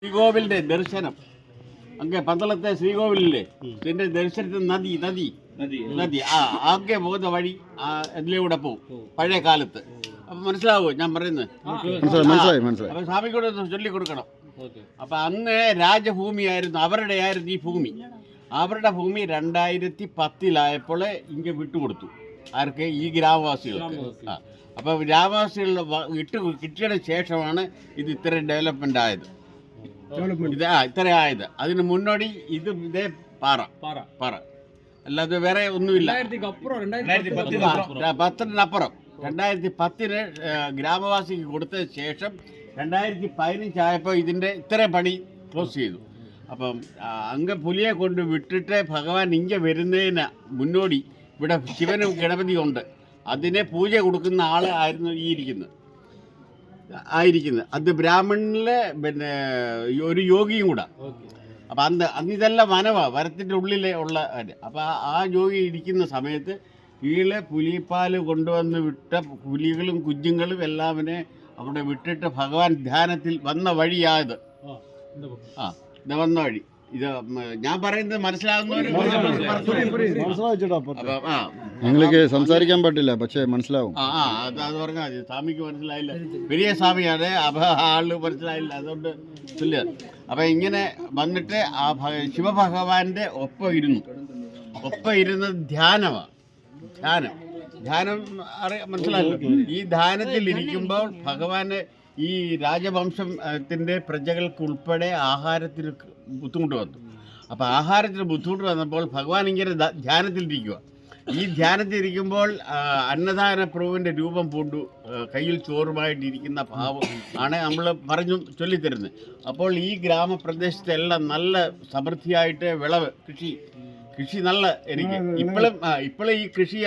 ശ്രീകോവിലിന്റെ ദർശനം അങ്ങ് പന്തളത്തെ ശ്രീകോവിലില്ലേ ഇതിന്റെ ദർശനത്തിൽ നദി ആകെ പോകുന്ന വഴി അതിലൂടെ പോകും പഴയ കാലത്ത്. അപ്പൊ മനസ്സിലാവോ ഞാൻ പറയുന്നത്? അപ്പൊ സ്വാമിക്കൂടെ ചൊല്ലിക്കൊടുക്കണം. അപ്പൊ അന്ന് രാജഭൂമിയായിരുന്നു, ആയിരുന്നു ഈ ഭൂമി. അവരുടെ ഭൂമി 2010 ഇങ്ങ് വിട്ടുകൊടുത്തു. ആർക്ക്? ഈ ഗ്രാമവാസികൾക്ക്. അപ്പൊ ഗ്രാമവാസികൾ കിട്ടിയതിന് ശേഷമാണ് ഇത് ഇത്രയും ഡെവലപ്മെന്റ് ആയത്. ഇത്ര ആയത്. അതിന് മുന്നോടി ഇതേ പാറ അല്ലാതെ വേറെ ഒന്നുമില്ല. 2010 2010 ഗ്രാമവാസിക്ക് കൊടുത്തതിന് ശേഷം 2015 ആയപ്പോൾ ഇതിൻ്റെ ഇത്ര പണി ക്ലോസ് ചെയ്തു. അപ്പം അങ്ങ് പുലിയെ കൊണ്ട് വിട്ടിട്ട് ഭഗവാൻ ഇങ്ങ വരുന്നതിന് മുന്നോടി ഇവിടെ ശിവനും ഗണപതിയും ഉണ്ട്. അതിനെ പൂജ കൊടുക്കുന്ന ആയിരുന്നു ആയിരിക്കുന്നത്. അത് ബ്രാഹ്മണിലെ പിന്നെ ഒരു യോഗിയും കൂടെ. അപ്പം അന്ന് ഇതെല്ലാം വനത്തിൻ്റെ ഉള്ളിലെ ഉള്ള. അപ്പം ആ യോഗി ഇരിക്കുന്ന സമയത്ത് കീഴെ പുലിപ്പാൽ കൊണ്ടുവന്ന് വിട്ട പുലികളും കുഞ്ഞുങ്ങളും എല്ലാവരെ അവിടെ വിട്ടിട്ട് ഭഗവാൻ ധ്യാനത്തിൽ വന്ന വഴിയായത്. ഇത് വന്ന വഴി. ഇത് ഞാൻ പറയുന്നത് നിങ്ങൾക്ക് സംസാരിക്കാൻ പറ്റില്ല, പക്ഷേ മനസ്സിലാവും. അത് പറഞ്ഞാൽ മതി. സ്വാമിക്ക് മനസ്സിലായില്ല, വലിയ സ്വാമിയാണ്. ആള് മനസ്സിലായില്ല, അതുകൊണ്ട് ചൊല്ലുക. അപ്പൊ ഇങ്ങനെ വന്നിട്ട് ആ ശിവഭഗവാന്റെ ഒപ്പം ഇരുന്ന് ധ്യാനം മനസ്സിലായല്ലോ. ഈ ധ്യാനത്തിൽ ഇരിക്കുമ്പോൾ ഭഗവാന് ഈ രാജവംശത്തിന്റെ പ്രജകൾക്ക് ഉൾപ്പെടെ ആഹാരത്തിന് ബുദ്ധിമുട്ട് വന്നു. അപ്പോൾ ആഹാരത്തിന് ബുദ്ധിമുട്ട് വന്നപ്പോൾ ഭഗവാൻ ഇങ്ങനെ ധ്യാനത്തിലിരിക്കുക. ഈ ധ്യാനത്തിലിരിക്കുമ്പോൾ അന്നദാന പ്രഭുവിൻ്റെ രൂപം പൂണ്ടു കയ്യിൽ ചോറുമായിട്ടിരിക്കുന്ന ഭാവം ആണ് നമ്മൾ ചൊല്ലിത്തരുന്നത്. അപ്പോൾ ഈ ഗ്രാമപ്രദേശത്തെല്ലാം നല്ല സമൃദ്ധിയായിട്ട് വിളവ് കൃഷി നല്ല എനിക്ക് ഇപ്പോഴും ഈ കൃഷി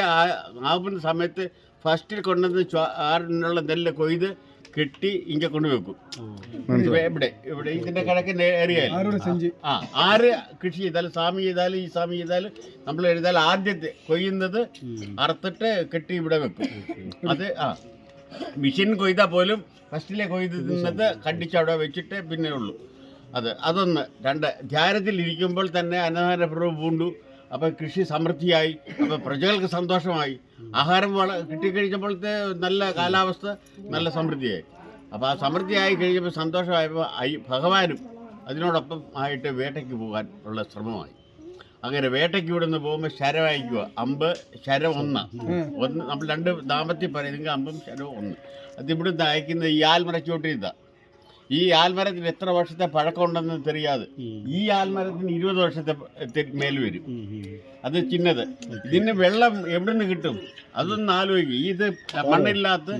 ആവുന്ന സമയത്ത് ഫസ്റ്റിൽ കൊണ്ടുവന്ന് ആറിനുള്ള നെല്ല് കൊയ്ത് കെട്ടി ഇങ്ങനെ കൊണ്ടുവെക്കും. ഇവിടെ ഇതിന്റെ കിഴക്കിന്റെ ഏരിയയിൽ 6 കൃഷി ചെയ്താലും സ്വാമി ചെയ്താലും ഈ സ്വാമി ചെയ്താലും നമ്മൾ എഴുതാൽ ആദ്യത്തെ കൊയ്യുന്നത് അറുത്തിട്ട് കെട്ടി ഇവിടെ വെക്കും. അത് മെഷീൻ കൊയ്താൽ പോലും ഫസ്റ്റിലെ കൊയ്ത് കണ്ടിച്ചവിടെ വെച്ചിട്ട് പിന്നെ ഉള്ളൂ. അതൊന്ന്. 2 ധ്യാനത്തിൽ ഇരിക്കുമ്പോൾ തന്നെ അന്നദാന പ്രഭു പൂണ്ടു. അപ്പോൾ കൃഷി സമൃദ്ധിയായി. അപ്പോൾ പ്രജകൾക്ക് സന്തോഷമായി. ആഹാരം കിട്ടിക്കഴിഞ്ഞപ്പോഴത്തെ നല്ല കാലാവസ്ഥ, നല്ല സമൃദ്ധിയായി. അപ്പോൾ ആ സമൃദ്ധിയായി കഴിഞ്ഞപ്പോൾ സന്തോഷമായപ്പോൾ ഭഗവാനും അതിനോടൊപ്പം ആയിട്ട് വേട്ടയ്ക്ക് പോകാൻ ഉള്ള ശ്രമമായി. അങ്ങനെ വേട്ടയ്ക്ക് ഇവിടെ നിന്ന് പോകുമ്പോൾ ശരം അയക്കുക. അമ്പ് ശരം 1 നമ്മൾ 2 ദാമ്പത്യം പറയുന്നെങ്കിൽ അമ്പും ശരവും 1. അതിവിടുന്ന് അയക്കുന്നത് ഈ ആൽമരച്ചോട്ടിൽ. ഈ ആൽമരത്തിന് എത്ര വർഷത്തെ പഴക്കമുണ്ടെന്ന് தெரியாது. ഈ ആൽമരത്തിന് 20 വർഷത്തെ മേൽ വരും. അത് ചിന്നത്. ഇതിന് വെള്ളം എവിടെ നിന്ന് കിട്ടും? അതൊന്ന് ആലോചിക്കും. ഇത് മണ്ണില്ലാത്ത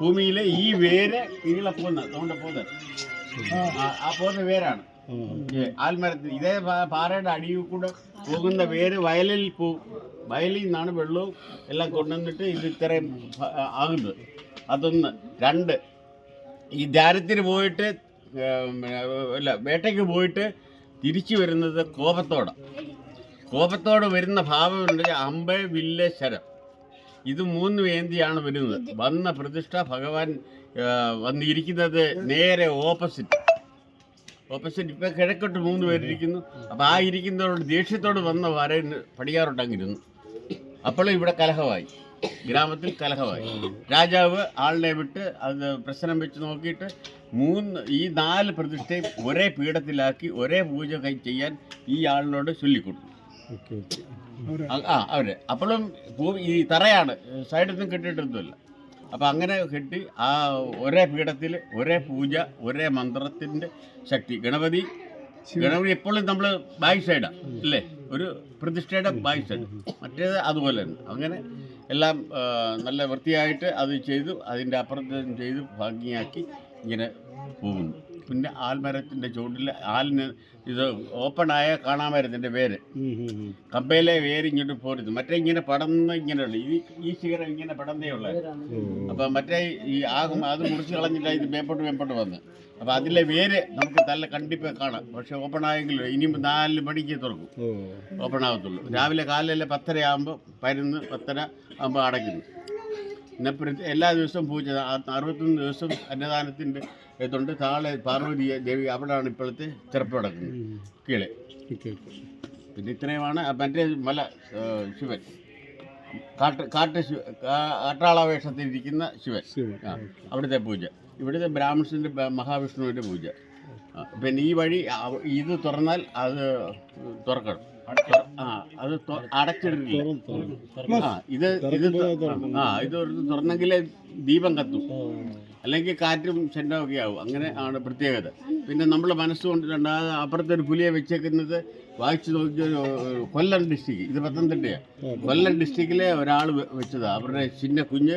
ഭൂമിയിലെ ഈ വേര് കീഴെ പോകുന്ന പോകുന്ന വേരാണ് ആൽമരത്തിന്. ഇതേ പാറയുടെ അടിയിൽ കൂടെ പോകുന്ന വേര് വയലിൽ വയലിൽ നിന്നാണ് വെള്ളവും എല്ലാം കൊണ്ടുവന്നിട്ട് ഇത് ഇത്രയും ആകുന്നത്. അതൊന്ന്. 2 ഈ ധ്യാനത്തിന് പോയിട്ട് വേട്ടയ്ക്ക് പോയിട്ട് തിരിച്ചു വരുന്നത് കോപത്തോടെ വരുന്ന ഭാവമുണ്ട്. അമ്പ്, വില്ല്, ശരം, ഇത് 3 വേന്തിയാണ് വരുന്നത്. വന്ന പ്രതിഷ്ഠ ഭഗവാൻ വന്നിരിക്കുന്നത് നേരെ ഓപ്പോസിറ്റ്. ഇപ്പം കിഴക്കോട്ട് 3 പേരിരിക്കുന്നു. അപ്പം ആ ഇരിക്കുന്നവരോട് ദേഷ്യത്തോട് വന്ന പടിയാറോട്ടങ്ങിരുന്നു. അപ്പോഴും ഇവിടെ കലഹമായി, ഗ്രാമത്തിൽ കലഹമായി. രാജാവ് ആളിനെ വിട്ട് അത് പ്രശ്നം വെച്ച് നോക്കിയിട്ട് ഈ 4 പ്രതിഷ്ഠയും ഒരേ പീഠത്തിലാക്കി ഒരേ പൂജ ചെയ്യാൻ ഈ ആളിനോട് ചൊല്ലിക്കൊടുത്തു. അവര് അപ്പോഴും ഈ തറയാണ്, സൈഡിൽ നിന്നും കെട്ടിയിട്ടൊന്നുമില്ല. അപ്പം അങ്ങനെ കെട്ടി ആ ഒരേ പീഠത്തിൽ ഒരേ പൂജ, ഒരേ മന്ത്രത്തിൻ്റെ ശക്തി. ഗണപതി എപ്പോഴും നമ്മൾ ബാക്ക് സൈഡാണ് അല്ലേ, ഒരു പ്രതിഷ്ഠയുടെ ബാക്ക് സൈഡ്. മറ്റേത് അതുപോലെ തന്നെ. അങ്ങനെ എല്ലാം നല്ല വൃത്തിയായിട്ട് അത് ചെയ്തു. അതിൻ്റെ അപ്പുറത്ത് ചെയ്ത് ഭംഗിയാക്കി ഇങ്ങനെ പോകുന്നു. പിന്നെ ആൽമരത്തിൻ്റെ ചുവട്ടിൽ ആലിന് ഇത് ഓപ്പണായ കാണാമായിരുന്നു. എൻ്റെ വേര് കമ്പയിലെ വേര് ഇങ്ങോട്ട് പോരുന്നു. മറ്റേ ഇങ്ങനെ പടന്ന് ഇങ്ങനെയുള്ള ഈ ശിഖരം ഇങ്ങനെ പടന്നേ ഉള്ളായിരുന്നു. അപ്പം മറ്റേ ഈ അത് മുറിച്ച് കളഞ്ഞില്ല, ഇത് മേപ്പോട്ട് വന്ന്. അപ്പം അതിലെ വേര് നമുക്ക് നല്ല കണ്ടിപ്പ് കാണാം. പക്ഷെ ഓപ്പൺ ആയെങ്കിലും ഇനിയും 4 മണിക്ക് തുറക്കും, ഓപ്പൺ ആകത്തുള്ളൂ. രാവിലെ കാലല്ലേ 10:30 ആകുമ്പോൾ 10:30 ആകുമ്പോൾ അടയ്ക്കുന്നു. എല്ലാ ദിവസവും പൂജ 61 ദിവസം അന്നദാനത്തിൻ്റെ ഇതുണ്ട്. താഴെ പാർവതി ദേവി അവിടെയാണ് ഇപ്പോഴത്തെ ചെറുപ്പം നടക്കുന്നത് കീഴെ. പിന്നെ ഇത്രയുമാണ്. മറ്റേ മല ശിവൻ കാട്ടാള വേഷത്തിലിരിക്കുന്ന ശിവൻ, അവിടുത്തെ പൂജ. ഇവിടുത്തെ ബ്രാഹ്മണസിൻ്റെ മഹാവിഷ്ണുവിൻ്റെ പൂജ. പിന്നെ ഈ വഴി ഇത് തുറന്നാൽ അത് തുറക്കണം. അത് അടച്ചിടില്ല. ഇത് തുറന്നെങ്കിലേ ദീപം കത്തും, അല്ലെങ്കിൽ കാറ്റും ചെണ്ടമൊക്കെ ആവും. അങ്ങനെ ആണ് പ്രത്യേകത. പിന്നെ നമ്മൾ മനസ്സുകൊണ്ടിട്ടുണ്ട്. അപ്പുറത്തെ ഒരു പുലിയെ വെച്ചേക്കുന്നത് വായിച്ചു നോക്കിയൊരു കൊല്ലം ഡിസ്ട്രിക്ട്, ഇത് പത്തനംതിട്ടയാണ്. കൊല്ലം ഡിസ്ട്രിക്റ്റിലെ ഒരാൾ വെച്ചതാണ്. അവരുടെ ചിന്ന കുഞ്ഞ്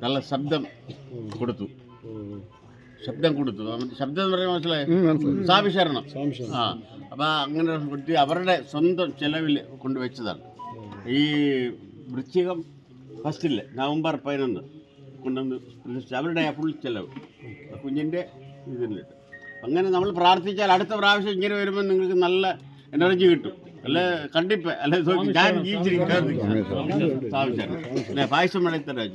നല്ല ശബ്ദം കൊടുത്തു. ശബ്ദം എന്ന് പറഞ്ഞാൽ മനസ്സിലായോ? സാഭിശരണം. അപ്പം അങ്ങനെ കുട്ടി അവരുടെ സ്വന്തം ചെലവിൽ കൊണ്ടുവച്ചതാണ്. ഈ വൃശ്ചികം ഫസ്റ്റില് നവംബർ 11 കൊണ്ടുവന്ന് പ്രതിഷ്ഠിച്ചു. അവരുടെ ഫുൾ ചെലവ് കുഞ്ഞിൻ്റെ ഇതിലിട്ട്. അങ്ങനെ നമ്മൾ പ്രാർത്ഥിച്ചാൽ അടുത്ത പ്രാവശ്യം ഇങ്ങനെ വരുമ്പോൾ നിങ്ങൾക്ക് നല്ല എനർജി കിട്ടും. അല്ലെ കണ്ടിപ്പ അല്ലെ ഞാൻ ജീവിച്ചിരിക്കാൻ പായസം വേണമെങ്കിൽ തരാം.